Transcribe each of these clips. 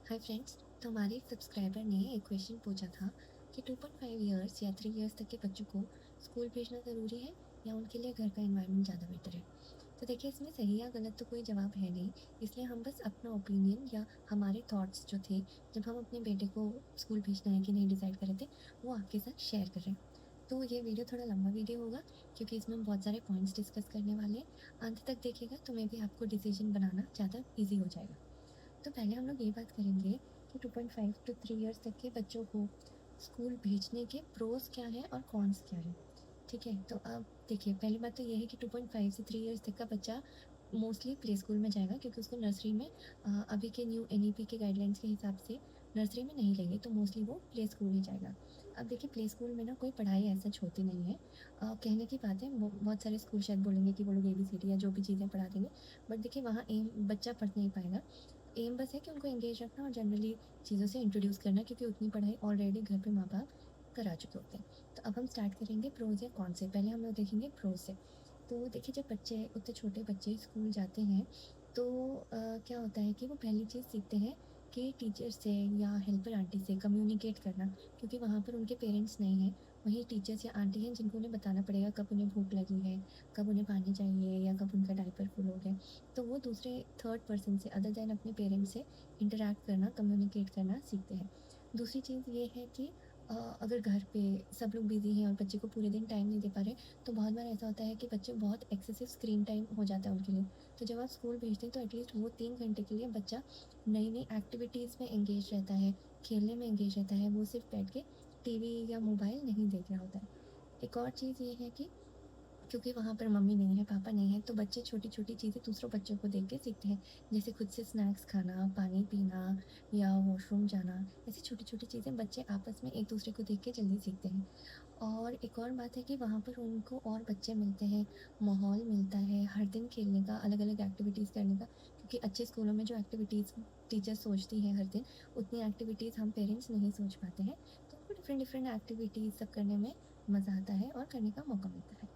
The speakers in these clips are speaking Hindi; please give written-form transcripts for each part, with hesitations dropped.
Hi friends. तो हमारे एक सब्सक्राइबर ने एक क्वेश्चन पूछा था कि 2.5 इयर्स या 3 इयर्स तक के बच्चों को स्कूल भेजना ज़रूरी है या उनके लिए घर का एनवायरनमेंट ज़्यादा बेटर है। तो देखिए, इसमें सही या गलत तो कोई जवाब है नहीं, इसलिए हम बस अपना ओपिनियन या हमारे थॉट्स जो थे जब हम अपने बेटे को स्कूल भेजना है कि नहीं डिसाइड कर रहे थे, वो आपके साथ शेयर कर रहे हैं। तो ये वीडियो थोड़ा लंबा वीडियो होगा क्योंकि इसमें हम बहुत सारे पॉइंट्स डिस्कस करने वाले हैं। अंत तक देखिएगा तो मे भी आपको डिसीजन बनाना ज़्यादा ईजी हो जाएगा। तो पहले हम लोग ये बात करेंगे कि 2.5 टू 3 इयर्स तक के बच्चों को स्कूल भेजने के प्रोस क्या हैं और कॉन्स क्या हैं। ठीक है, तो अब देखिए, पहली बात तो ये है कि 2.5 से 3 इयर्स तक का बच्चा मोस्टली प्ले स्कूल में जाएगा क्योंकि उसको नर्सरी में अभी के न्यू एनईपी के गाइडलाइंस के हिसाब से नर्सरी में नहीं लेंगे, तो मोस्टली वो प्ले स्कूल ही जाएगा। अब देखिए, प्ले स्कूल में ना कोई पढ़ाई ऐसा होती नहीं है। कहने की बात है, बहुत सारे स्कूल शायद बोलेंगे कि वो लोग ABCD या जो भी चीज़ें पढ़ा देंगे, बट देखिए वहाँ एम बच्चा पढ़ नहीं पाएगा। एम बस है कि उनको एंगेज रखना और जनरली चीज़ों से इंट्रोड्यूस करना, क्योंकि उतनी पढ़ाई ऑलरेडी घर पे माँ बाप करा चुके होते हैं। तो अब हम स्टार्ट करेंगे प्रोज या कॉन से। पहले हम लोग देखेंगे प्रोज से। तो देखिए, जब बच्चे उतने छोटे बच्चे स्कूल जाते हैं तो क्या होता है कि वो पहली चीज़ सीखते हैं कि टीचर से या हेल्पर आंटी से कम्युनिकेट करना, क्योंकि वहाँ पर उनके पेरेंट्स नहीं हैं। वहीं टीचर्स या आंटी हैं जिनको उन्हें बताना पड़ेगा कब उन्हें भूख लगी है, कब उन्हें पानी चाहिए या कब उनका डायपर फुल हो गया। तो वो दूसरे थर्ड पर्सन से अदर दैन अपने पेरेंट्स से इंटरैक्ट करना, कम्युनिकेट करना सीखते हैं। दूसरी चीज़ ये है कि अगर घर पे सब लोग बिजी हैं और बच्चे को पूरे दिन टाइम नहीं दे पा रहे, तो बहुत बार ऐसा होता है कि बच्चे बहुत एक्सेसिव स्क्रीन टाइम हो जाता है उनके लिए। तो जब आप स्कूल भेजते हैं तो एटलीस्ट वो 3 घंटे के लिए बच्चा नई नई एक्टिविटीज़ में एंगेज रहता है, खेलने में एंगेज रहता है, वो सिर्फ बैठ के टीवी या मोबाइल नहीं देख रहा होता है। एक और चीज़ ये है कि क्योंकि वहाँ पर मम्मी नहीं है, पापा नहीं है, तो बच्चे छोटी-छोटी चीज़ें दूसरों बच्चों को देख के सीखते हैं। जैसे खुद से स्नैक्स खाना, पानी पीना या वॉशरूम जाना। ऐसी छोटी-छोटी चीज़ें बच्चे आपस में एक-दूसरे को देख के जल्दी सीखते हैं। और एक और बात है कि वहाँ पर उनको और बच्चे मिलते हैं, माहौल मिलता है हर दिन खेलने का, अलग-अलग एक्टिविटीज़ करने का, क्योंकि अच्छे स्कूलों में जो एक्टिविटीज़ टीचर सोचती है हर दिन, उतनी एक्टिविटीज़ हम पेरेंट्स नहीं सोच पाते हैं। तो उनको डिफरेंट-डिफरेंट एक्टिविटीज़ सब करने में मज़ा आता है और करने का मौका मिलता है।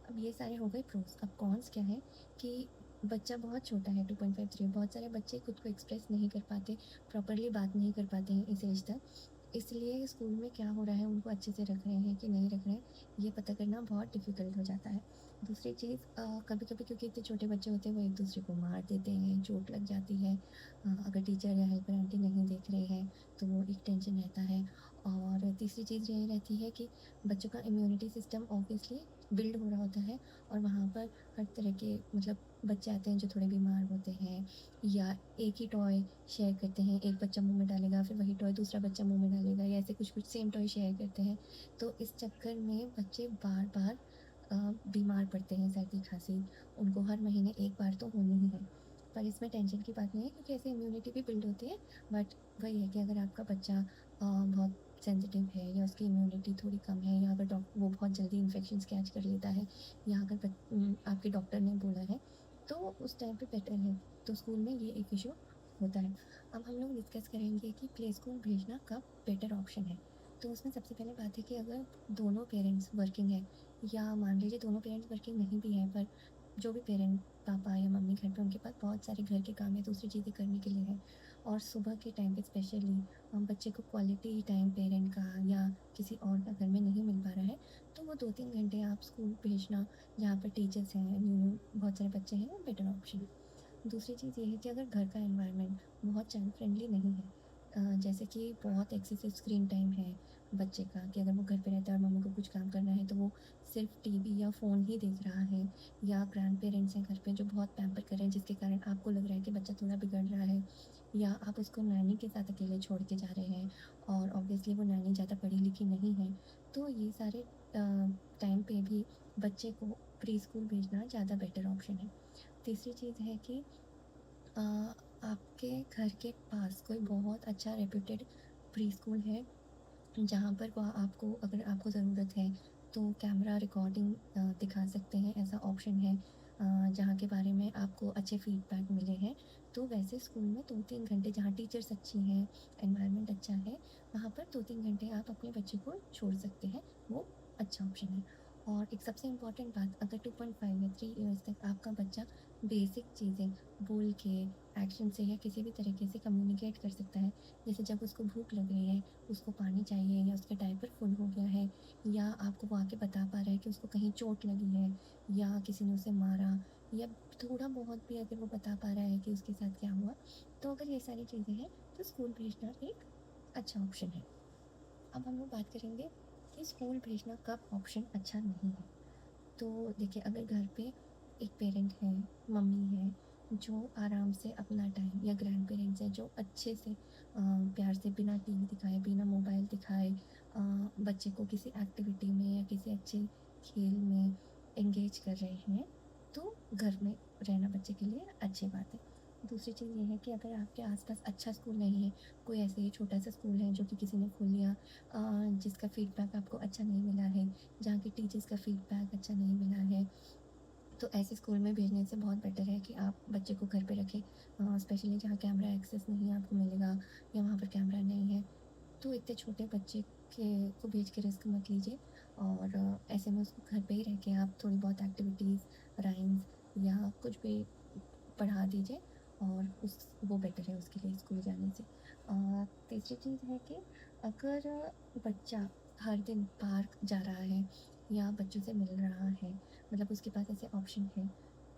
अब ये सारे हो गए प्रोस। अब कॉन्स क्या है कि बच्चा बहुत छोटा है, 2.5 3, बहुत सारे बच्चे खुद को एक्सप्रेस नहीं कर पाते, प्रॉपरली बात नहीं कर पाते हैं इस एज तक। इसलिए स्कूल में क्या हो रहा है, उनको अच्छे से रख रहे हैं कि नहीं रख रहे हैं, ये पता करना बहुत डिफ़िकल्ट हो जाता है। दूसरी चीज़, कभी-कभी क्योंकि इतने छोटे बच्चे होते हैं, वो एक-दूसरे को मार देते हैं, चोट लग जाती है। अगर टीचर या हेल्पर आंटी नहीं देख रहे हैं, तो वो एक टेंशन रहता है। और तीसरी चीज़ ये रहती है कि बच्चों का इम्यूनिटी सिस्टम ऑब्वियसली बिल्ड हो रहा होता है, और वहाँ पर हर तरह के मतलब बच्चे आते हैं जो थोड़े बीमार होते हैं, या एक ही टॉय शेयर करते हैं, एक बच्चा मुँह में डालेगा, फिर वही टॉय दूसरा बच्चा मुँह में डालेगा, या ऐसे कुछ-कुछ सेम टॉय शेयर करते हैं। तो इस चक्कर में बच्चे बार-बार बीमार पड़ते हैं, सर्दी-खाँसी उनको हर महीने 1 बार तो होनी ही है। पर इसमें टेंशन की बात नहीं है क्योंकि ऐसे इम्यूनिटी भी बिल्ड होती है। बट वही है कि अगर आपका बच्चा बहुत सेंसिटिव है या उसकी इम्यूनिटी थोड़ी कम है, या अगर वो बहुत जल्दी इन्फेक्शंस कैच कर लेता है, या अगर आपके डॉक्टर ने बोला है, तो उस टाइम पे बेटर है। तो स्कूल में ये एक इशू होता है। अब हम लोग डिस्कस करेंगे कि प्ले स्कूल भेजना कब बेटर ऑप्शन है। तो उसमें सबसे पहले बात है कि अगर दोनों पेरेंट्स वर्किंग है, या मान लीजिए दोनों पेरेंट्स वर्किंग नहीं भी हैं, पर जो भी पेरेंट, पापा या मम्मी घर पे, उनके पास बहुत सारे घर के काम है, दूसरी चीज़ें करने के लिए है, और सुबह के टाइम पे स्पेशली बच्चे को क्वालिटी टाइम पेरेंट का या किसी और का घर में नहीं मिल पा रहा है, तो वो 2-3 घंटे आप स्कूल भेजना, जहाँ पर टीचर्स हैं, न्यू बहुत सारे बच्चे हैं, वो बेटर ऑप्शन है। दूसरी चीज़ ये है कि अगर घर का एनवायरनमेंट बहुत चाइल्ड फ्रेंडली नहीं है, जैसे कि बहुत एक्सेसिव स्क्रीन टाइम है बच्चे का, कि अगर वो घर पे रहता है और मम्मी को कुछ काम करना है तो वो सिर्फ टीवी या फ़ोन ही देख रहा है, या ग्रैंड पेरेंट्स हैं घर पे जो बहुत पैम्पर कर रहे हैं, जिसके कारण आपको लग रहा है कि बच्चा थोड़ा बिगड़ रहा है, या आप उसको नैनी के साथ अकेले छोड़ के जा रहे हैं, और ऑब्वियसली वो नैनी ज़्यादा पढ़ी लिखी नहीं है, तो ये सारे टाइम पे भी बच्चे को प्री स्कूल भेजना ज़्यादा बेटर ऑप्शन है। तीसरी चीज़ है कि अ, आपके घर के पास कोई बहुत अच्छा रेप्यूटेड प्री स्कूल है, जहाँ पर वह आपको, अगर आपको ज़रूरत है, तो कैमरा रिकॉर्डिंग दिखा सकते हैं, ऐसा ऑप्शन है। जहाँ के बारे में आपको अच्छे फीडबैक मिले हैं। तो वैसे स्कूल में 2-3 घंटे, जहाँ टीचर्स अच्छी हैं, एनवायरनमेंट अच्छा है, वहाँ पर 2-3 घंटे आप अपने बच्चे को छोड़ सकते हैं, वो अच्छा ऑप्शन है। और एक सबसे इम्पॉर्टेंट बात, अगर 2.5 या 3 इयर्स तक आपका बच्चा बेसिक चीज़ें बोल के, एक्शन से या किसी भी तरीके से कम्युनिकेट कर सकता है, जैसे जब उसको भूख लग रही है, उसको पानी चाहिए या उसका डायपर फुल हो गया है, या आपको वो आके बता पा रहा है कि उसको कहीं चोट लगी है या किसी ने उसे मारा, या थोड़ा बहुत भी अगर वो बता पा रहा है कि उसके साथ क्या हुआ, तो अगर ये सारी चीज़ें हैं, तो स्कूल भेजना एक अच्छा ऑप्शन है। अब हम लोग बात करेंगे कि स्कूल भेजना कब ऑप्शन अच्छा नहीं है। तो देखिए, अगर घर पे एक पेरेंट है, मम्मी है, जो आराम से अपना टाइम, या ग्रैंड पेरेंट्स हैं जो अच्छे से प्यार से बिना टीवी दिखाए, बिना मोबाइल दिखाए बच्चे को किसी एक्टिविटी में या किसी अच्छे खेल में एंगेज कर रहे हैं, तो घर में रहना बच्चे के लिए अच्छी बात है। दूसरी चीज़ ये है कि अगर आपके आसपास अच्छा स्कूल नहीं है, कोई ऐसे ही छोटा सा स्कूल है जो कि किसी ने खोल लिया, जिसका फीडबैक आपको अच्छा नहीं मिला है, जहाँ के टीचर्स का फीडबैक अच्छा नहीं मिला है, तो ऐसे स्कूल में भेजने से बहुत बेटर है कि आप बच्चे को घर पे रखें, स्पेशली जहाँ कैमरा एक्सेस नहीं आपको मिलेगा या वहाँ पर कैमरा नहीं है। तो इतने छोटे बच्चे के को भेज के रिस्क मत लीजिए, और ऐसे में उसको घर पे ही रह के आप थोड़ी बहुत एक्टिविटीज़, राइम्स या कुछ भी पढ़ा दीजिए, और उस वो बेटर है उसके लिए स्कूल जाने से। तीसरी चीज़ है कि अगर बच्चा हर दिन पार्क जा रहा है या बच्चों से मिल रहा है, मतलब उसके पास ऐसे ऑप्शन है,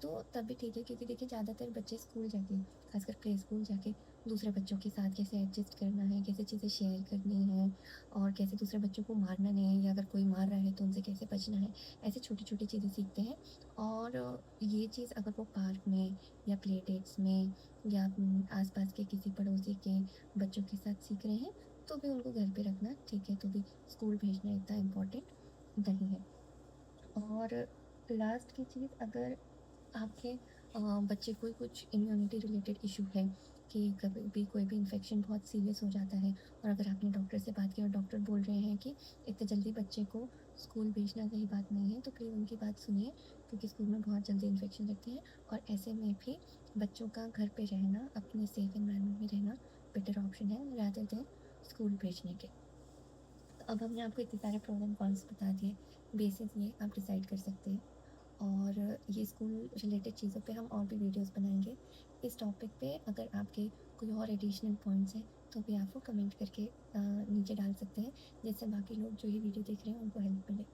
तो तब भी ठीक है, क्योंकि देखिए ज़्यादातर बच्चे स्कूल जाके, खासकर प्ले स्कूल जाके, दूसरे बच्चों के साथ कैसे एडजस्ट करना है, कैसे चीज़ें शेयर करनी है, और कैसे दूसरे बच्चों को मारना नहीं है, या अगर कोई मार रहा है तो उनसे कैसे बचना है, ऐसे छोटी-छोटी चीज़ें सीखते हैं। और ये चीज़ अगर वो पार्क में या प्ले डेट्स में या आस-पास के किसी पड़ोसी के बच्चों के साथ सीख रहे हैं, तो भी उनको घर पे रखना ठीक है, तो भी स्कूल भेजना इतना इम्पोर्टेंट नहीं है। और लास्ट की चीज़, अगर आपके बच्चे को कुछ इम्यूनिटी रिलेटेड इशू है, कि कभी भी कोई भी इन्फेक्शन बहुत सीरियस हो जाता है, और अगर आपने डॉक्टर से बात की और डॉक्टर बोल रहे हैं कि इतने जल्दी बच्चे को स्कूल भेजना सही बात नहीं है, तो प्लीज़ उनकी बात सुनिए, क्योंकि स्कूल में बहुत जल्दी इन्फेक्शन लगते हैं, और ऐसे में भी बच्चों का घर पे रहना, अपने सेफ एनवायरनमेंट में रहना बेटर ऑप्शन है रादर देन स्कूल भेजने के। तो अब हमने आपको इतने सारे प्रोज एंड कॉन्स बता दिए, बेसिस ये आप डिसाइड कर सकते हैं। और ये स्कूल रिलेटेड चीज़ों पे हम और भी वीडियोस बनाएंगे। इस टॉपिक पे अगर आपके कोई और एडिशनल पॉइंट्स हैं, तो भी आप वो कमेंट करके नीचे डाल सकते हैं, जिससे बाकी लोग जो ये वीडियो देख रहे हैं उनको हेल्प मिले।